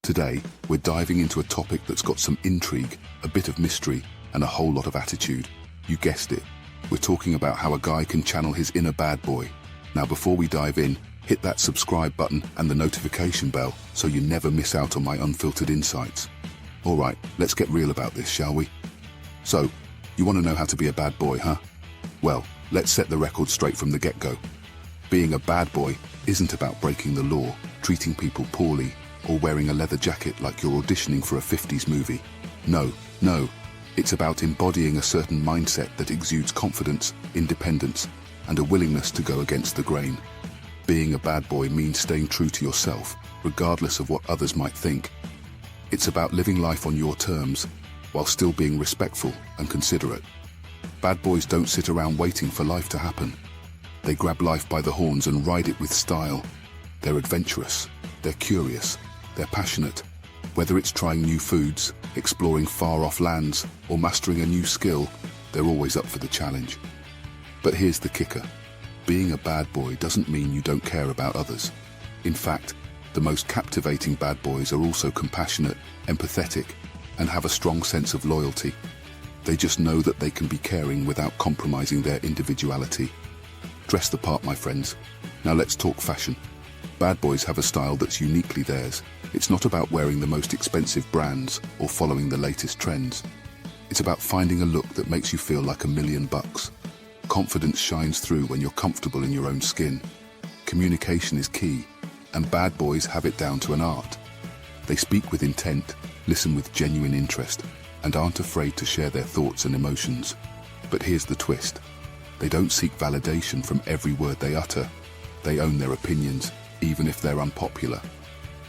Today, we're diving into a topic that's got some intrigue, a bit of mystery, and a whole lot of attitude. You guessed it. We're talking about how a guy can channel his inner bad boy. Now, before we dive in, hit that subscribe button and the notification bell so you never miss out on my unfiltered insights. All right, let's get real about this, shall we? So, you want to know how to be a bad boy, huh? Well, let's set the record straight from the get-go. Being a bad boy isn't about breaking the law, treating people poorly, or wearing a leather jacket like you're auditioning for a 50s movie. No, it's about embodying a certain mindset that exudes confidence, independence, and a willingness to go against the grain. Being a bad boy means staying true to yourself, regardless of what others might think. It's about living life on your terms, while still being respectful and considerate. Bad boys don't sit around waiting for life to happen. They grab life by the horns and ride it with style. They're adventurous, they're curious, they're passionate. Whether it's trying new foods, exploring far-off lands, or mastering a new skill, they're always up for the challenge. But here's the kicker. Being a bad boy doesn't mean you don't care about others. In fact, the most captivating bad boys are also compassionate, empathetic, and have a strong sense of loyalty. They just know that they can be caring without compromising their individuality. Dress the part, my friends. Now let's talk fashion. Bad boys have a style that's uniquely theirs. It's not about wearing the most expensive brands or following the latest trends. It's about finding a look that makes you feel like $1,000,000. Confidence shines through when you're comfortable in your own skin. Communication is key, and bad boys have it down to an art. They speak with intent, listen with genuine interest, and aren't afraid to share their thoughts and emotions. But here's the twist. They don't seek validation from every word they utter. They own their opinions, even if they're unpopular.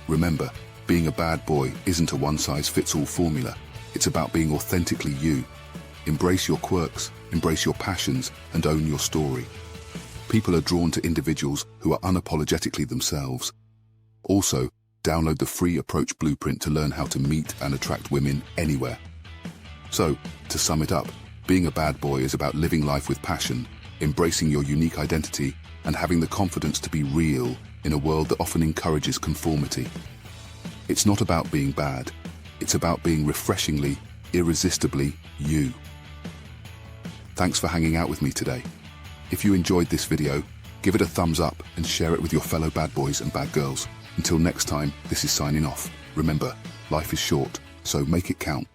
Remember, being a bad boy isn't a one-size-fits-all formula. It's about being authentically you. Embrace your quirks, embrace your passions, and own your story. People are drawn to individuals who are unapologetically themselves. Also, download the free Approach Blueprint to learn how to meet and attract women anywhere. So, to sum it up, being a bad boy is about living life with passion, embracing your unique identity, and having the confidence to be real in a world that often encourages conformity. It's not about being bad, it's about being refreshingly, irresistibly you. Thanks for hanging out with me today. If you enjoyed this video, give it a thumbs up and share it with your fellow bad boys and bad girls. Until next time, this is signing off. Remember, life is short, so make it count.